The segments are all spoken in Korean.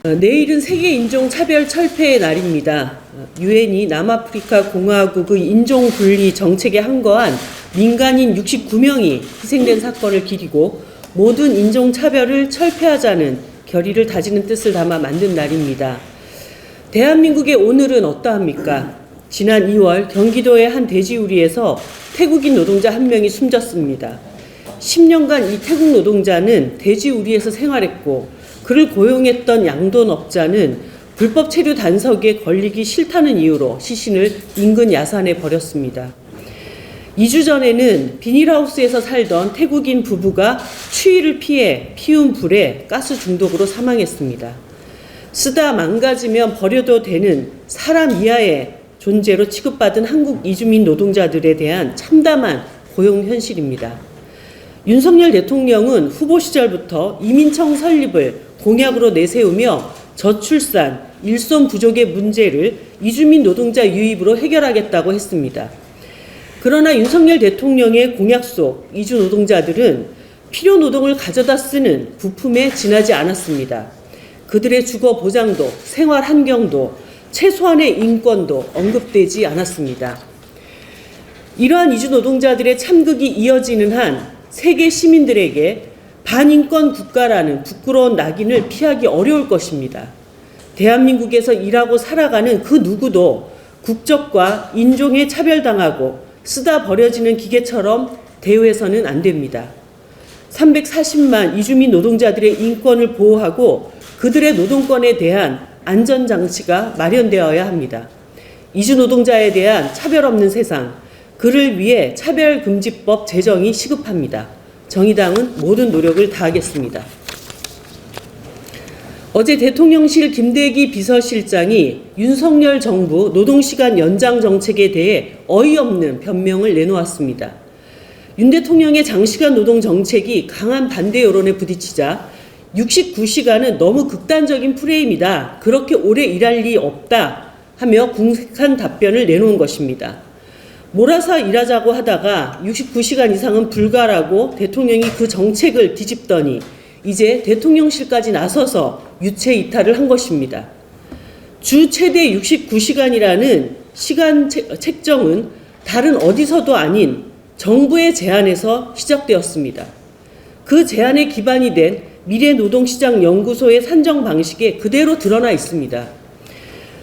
내일은 세계 인종 차별 철폐의 날입니다. 유엔이 남아프리카 공화국의 인종 분리 정책에 항거한 민간인 69명이 희생된 사건을 기리고 모든 인종 차별을 철폐하자는 결의를 다지는 뜻을 담아 만든 날입니다. 대한민국의 오늘은 어떠합니까? 지난 2월 경기도의 한 돼지우리에서 태국인 노동자 한 명이 숨졌습니다. 10년간 이 태국 노동자는 돼지우리에서 생활했고 그를 고용했던 양돈업자는 불법 체류 단속에 걸리기 싫다는 이유로 시신을 인근 야산에 버렸습니다. 2주 전에는 비닐하우스에서 살던 태국인 부부가 추위를 피해 피운 불에 가스 중독으로 사망했습니다. 쓰다 망가지면 버려도 되는 사람 이하의 존재로 취급받은 한국 이주민 노동자들에 대한 참담한 고용 현실입니다. 윤석열 대통령은 후보 시절부터 이민청 설립을 공약으로 내세우며 저출산, 일손 부족의 문제를 이주민 노동자 유입으로 해결하겠다고 했습니다. 그러나 윤석열 대통령의 공약 속 이주 노동자들은 필요 노동을 가져다 쓰는 부품에 지나지 않았습니다. 그들의 주거 보장도, 생활 환경도, 최소한의 인권도 언급되지 않았습니다. 이러한 이주 노동자들의 참극이 이어지는 한 세계 시민들에게 반인권 국가라는 부끄러운 낙인을 피하기 어려울 것입니다. 대한민국에서 일하고 살아가는 그 누구도 국적과 인종에 차별당하고 쓰다 버려지는 기계처럼 대우해서는 안 됩니다. 340만 이주민 노동자들의 인권을 보호하고 그들의 노동권에 대한 안전장치가 마련되어야 합니다. 이주 노동자에 대한 차별 없는 세상, 그를 위해 차별금지법 제정이 시급합니다. 정의당은 모든 노력을 다하겠습니다. 어제 대통령실 김대기 비서실장이 윤석열 정부 노동시간 연장 정책에 대해 어이없는 변명을 내놓았습니다. 윤 대통령의 장시간 노동 정책이 강한 반대 여론에 부딪히자 69시간은 너무 극단적인 프레임이다. 그렇게 오래 일할 리 없다. 하며 궁색한 답변을 내놓은 것입니다. 몰아서 일하자고 하다가 69시간 이상은 불가라고 대통령이 그 정책을 뒤집더니 이제 대통령실까지 나서서 유체 이탈을 한 것입니다. 주 최대 69시간이라는 시간 책정은 다른 어디서도 아닌 정부의 제안에서 시작되었습니다. 그 제안에 기반이 된 미래노동시장연구소의 산정 방식에 그대로 드러나 있습니다.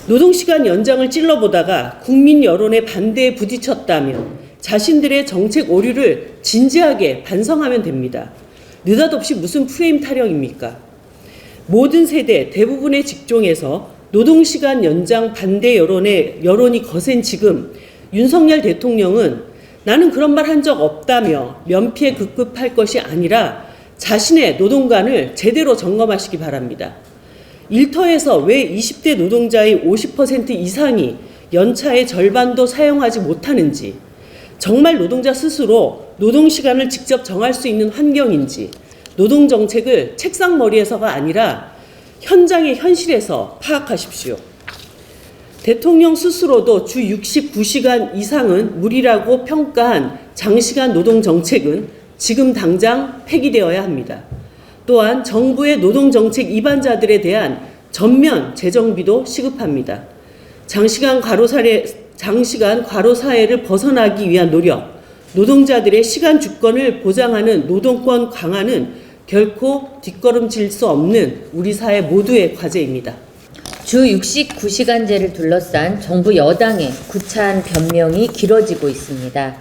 노동시간 연장을 찔러보다가 국민 여론의 반대에 부딪혔다면 자신들의 정책 오류를 진지하게 반성하면 됩니다. 느닷없이 무슨 프레임 타령입니까? 모든 세대 대부분의 직종에서 노동시간 연장 반대 여론이 거센 지금 윤석열 대통령은 나는 그런 말 한 적 없다며 면피에 급급할 것이 아니라 자신의 노동관을 제대로 점검하시기 바랍니다. 일터에서 왜 20대 노동자의 50% 이상이 연차의 절반도 사용하지 못하는지, 정말 노동자 스스로 노동시간을 직접 정할 수 있는 환경인지, 노동정책을 책상머리에서가 아니라 현장의 현실에서 파악하십시오. 대통령 스스로도 주 69시간 이상은 무리라고 평가한 장시간 노동정책은 지금 당장 폐기되어야 합니다. 또한 정부의 노동정책 위반자들에 대한 전면 재정비도 시급합니다. 장시간 과로사회를 벗어나기 위한 노력, 노동자들의 시간 주권을 보장하는 노동권 강화는 결코 뒷걸음질 수 없는 우리 사회 모두의 과제입니다. 주 69시간제를 둘러싼 정부 여당의 구차한 변명이 길어지고 있습니다.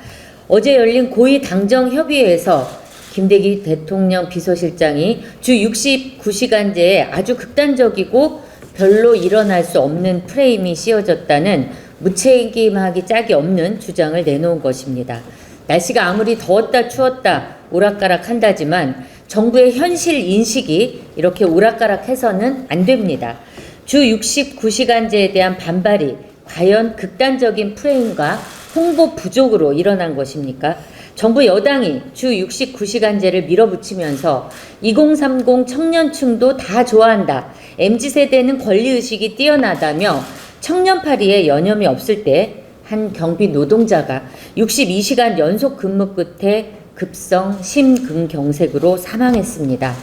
어제 열린 고위 당정협의회에서 김대기 대통령 비서실장이 주 69시간제에 아주 극단적이고 별로 일어날 수 없는 프레임이 씌워졌다는 무책임하기 짝이 없는 주장을 내놓은 것입니다. 날씨가 아무리 더웠다 추웠다 오락가락 한다지만 정부의 현실 인식이 이렇게 오락가락해서는 안 됩니다. 주 69시간제에 대한 반발이 과연 극단적인 프레임과 홍보 부족으로 일어난 것입니까? 정부 여당이 주 69시간제를 밀어붙이면서 2030 청년층도 다 좋아한다. MZ세대는 권리의식이 뛰어나다며 청년파리에 여념이 없을 때 한 경비 노동자가 62시간 연속 근무 끝에 급성 심근경색으로 사망했습니다.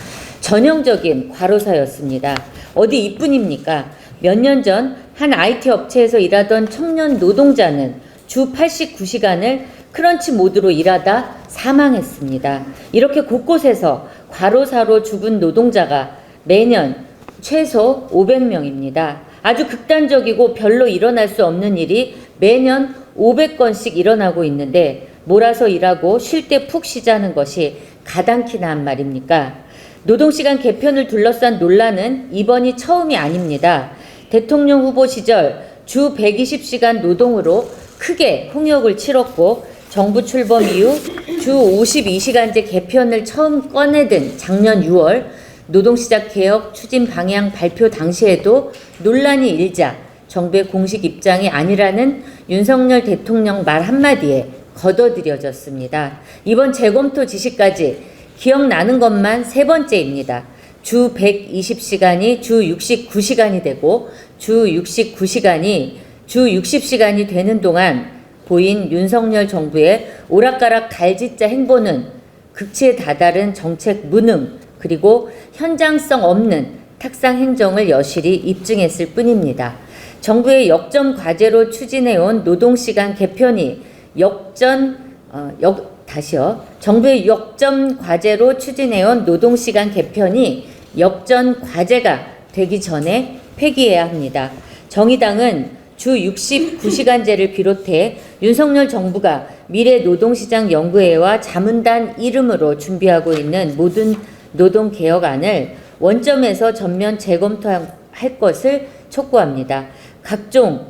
전형적인 과로사였습니다. 어디 이뿐입니까? 몇 년 전 한 IT 업체에서 일하던 청년 노동자는 주 89시간을 크런치 모드로 일하다 사망했습니다. 이렇게 곳곳에서 과로사로 죽은 노동자가 매년 최소 500명입니다. 아주 극단적이고 별로 일어날 수 없는 일이 매년 500건씩 일어나고 있는데 몰아서 일하고 쉴 때 푹 쉬자는 것이 가당키나 한 말입니까? 노동시간 개편을 둘러싼 논란은 이번이 처음이 아닙니다. 대통령 후보 시절 주 120시간 노동으로 크게 홍역을 치렀고 정부 출범 이후 주 52시간제 개편을 처음 꺼내든 작년 6월 노동시장 개혁 추진 방향 발표 당시에도 논란이 일자 정부의 공식 입장이 아니라는 윤석열 대통령 말 한마디에 걷어들여졌습니다. 이번 재검토 지시까지 기억나는 것만 세 번째입니다. 주 120시간이 주 69시간이 되고 주 69시간이 주 60시간이 되는 동안 보인 윤석열 정부의 오락가락 갈짓자 행보는 극치에 다다른 정책 무능 그리고 현장성 없는 탁상 행정을 여실히 입증했을 뿐입니다. 정부의 역점 과제로 추진해온 노동시간 개편이 정부의 역점 과제로 추진해온 노동시간 개편이 역전 과제가 되기 전에 폐기해야 합니다. 정의당은 주 69시간제를 비롯해 윤석열 정부가 미래 노동시장 연구회와 자문단 이름으로 준비하고 있는 모든 노동개혁안을 원점에서 전면 재검토할 것을 촉구합니다. 각종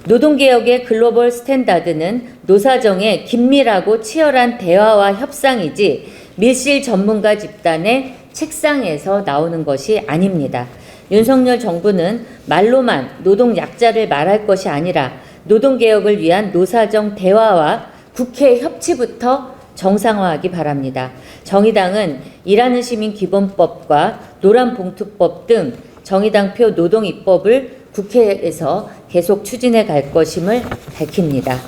노동개혁의 글로벌 스탠다드는 노사정의 긴밀하고 치열한 대화와 협상이지 밀실 전문가 집단의 책상에서 나오는 것이 아닙니다. 윤석열 정부는 말로만 노동 약자를 말할 것이 아니라 노동개혁을 위한 노사정 대화와 국회 협치부터 정상화하기 바랍니다. 정의당은 일하는 시민 기본법과 노란봉투법 등 정의당표 노동입법을 국회에서 계속 추진해 갈 것임을 밝힙니다.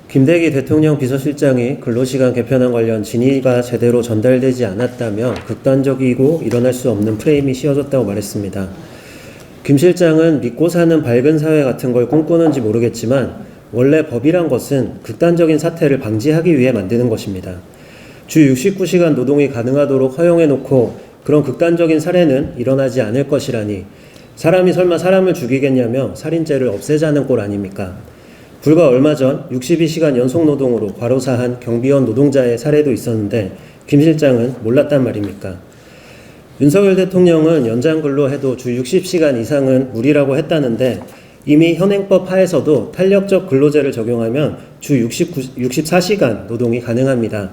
김대기 대통령 비서실장이 근로시간 개편안 관련 진의가 제대로 전달되지 않았다며 극단적이고 일어날 수 없는 프레임이 씌워졌다고 말했습니다. 김 실장은 믿고 사는 밝은 사회 같은 걸 꿈꾸는지 모르겠지만 원래 법이란 것은 극단적인 사태를 방지하기 위해 만드는 것입니다. 주 69시간 노동이 가능하도록 허용해놓고 그런 극단적인 사례는 일어나지 않을 것이라니 사람이 설마 사람을 죽이겠냐며 살인죄를 없애자는 꼴 아닙니까? 불과 얼마 전 62시간 연속노동으로 과로사한 경비원 노동자의 사례도 있었는데 김 실장은 몰랐단 말입니까? 윤석열 대통령은 연장근로 해도 주 60시간 이상은 무리라고 했다는데 이미 현행법 하에서도 탄력적 근로제를 적용하면 주 64시간 노동이 가능합니다.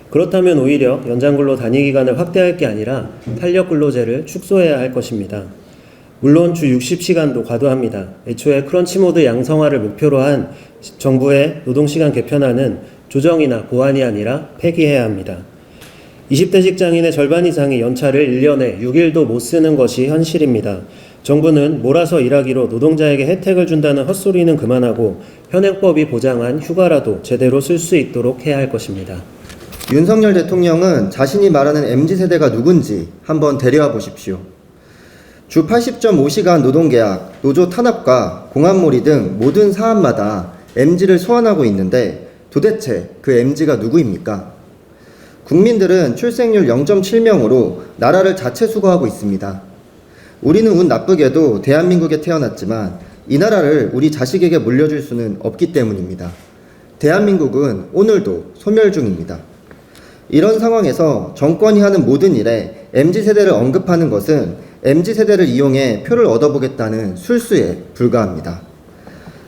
그렇다면 오히려 연장근로 단위기간을 확대할 게 아니라 탄력근로제를 축소해야 할 것입니다. 물론 주 60시간도 과도합니다. 애초에 크런치모드 양성화를 목표로 한 정부의 노동시간 개편안은 조정이나 보완이 아니라 폐기해야 합니다. 20대 직장인의 절반 이상이 연차를 1년에 6일도 못 쓰는 것이 현실입니다. 정부는 몰아서 일하기로 노동자에게 혜택을 준다는 헛소리는 그만하고 현행법이 보장한 휴가라도 제대로 쓸 수 있도록 해야 할 것입니다. 윤석열 대통령은 자신이 말하는 MZ세대가 누군지 한번 데려와 보십시오. 주 80.5시간 노동계약, 노조 탄압과 공안몰이 등 모든 사안마다 MZ를 소환하고 있는데 도대체 그 MZ가 누구입니까? 국민들은 출생률 0.7명으로 나라를 자체 수거하고 있습니다. 우리는 운 나쁘게도 대한민국에 태어났지만 이 나라를 우리 자식에게 물려줄 수는 없기 때문입니다. 대한민국은 오늘도 소멸 중입니다. 이런 상황에서 정권이 하는 모든 일에 MZ세대를 언급하는 것은 MZ세대를 이용해 표를 얻어보겠다는 술수에 불과합니다.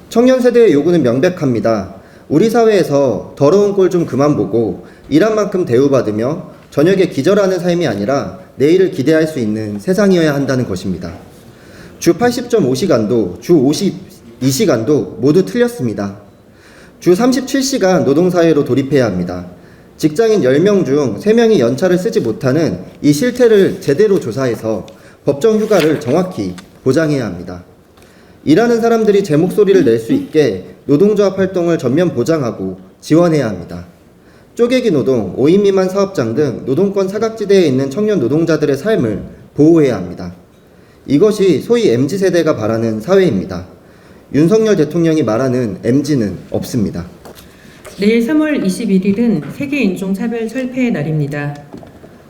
청년세대의 요구는 명백합니다. 우리 사회에서 더러운 꼴 좀 그만 보고 일한 만큼 대우받으며 저녁에 기절하는 삶이 아니라 내일을 기대할 수 있는 세상이어야 한다는 것입니다. 주 80.5시간도 주 52시간도 모두 틀렸습니다. 주 37시간 노동사회로 돌입해야 합니다. 직장인 10명 중 3명이 연차를 쓰지 못하는 이 실태를 제대로 조사해서 법정 휴가를 정확히 보장해야 합니다. 일하는 사람들이 제 목소리를 낼 수 있게 노동조합 활동을 전면 보장하고 지원해야 합니다. 쪼개기 노동, 5인 미만 사업장 등 노동권 사각지대에 있는 청년 노동자들의 삶을 보호해야 합니다. 이것이 소위 MZ세대가 바라는 사회입니다. 윤석열 대통령이 말하는 MZ는 없습니다. 내일 3월 21일은 세계 인종차별 철폐의 날입니다.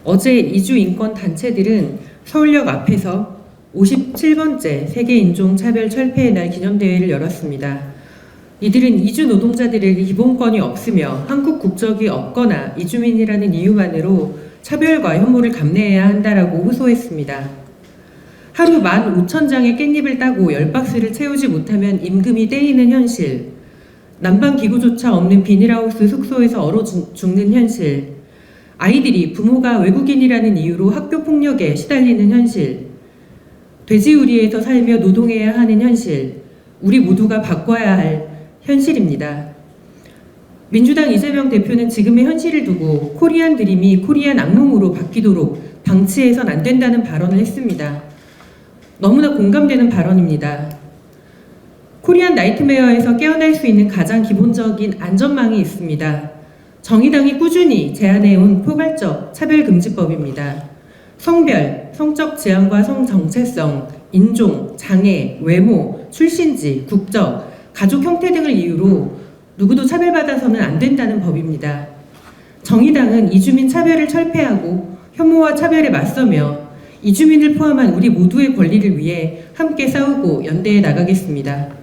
어제 이주 인권 단체들은 서울역 앞에서 57번째 세계 인종차별 철폐의 날 기념대회를 열었습니다. 이들은 이주 노동자들에게 기본권이 없으며 한국 국적이 없거나 이주민이라는 이유만으로 차별과 혐오를 감내해야 한다라고 호소했습니다. 하루 15,000장의 깻잎을 따고 10박스를 채우지 못하면 임금이 떼이는 현실, 난방기구조차 없는 비닐하우스 숙소에서 얼어 죽는 현실, 아이들이 부모가 외국인이라는 이유로 학교 폭력에 시달리는 현실, 돼지우리에서 살며 노동해야 하는 현실, 우리 모두가 바꿔야 할 현실입니다. 민주당 이재명 대표는 지금의 현실을 두고 코리안 드림이 코리안 악몽으로 바뀌도록 방치해선 안 된다는 발언을 했습니다. 너무나 공감되는 발언입니다. 코리안 나이트메어에서 깨어날 수 있는 가장 기본적인 안전망이 있습니다. 정의당이 꾸준히 제안해온 포괄적 차별금지법입니다. 성별, 성적 지향과 성정체성, 인종, 장애, 외모, 출신지, 국적, 가족 형태 등을 이유로 누구도 차별받아서는 안 된다는 법입니다. 정의당은 이주민 차별을 철폐하고 혐오와 차별에 맞서며 이주민을 포함한 우리 모두의 권리를 위해 함께 싸우고 연대해 나가겠습니다.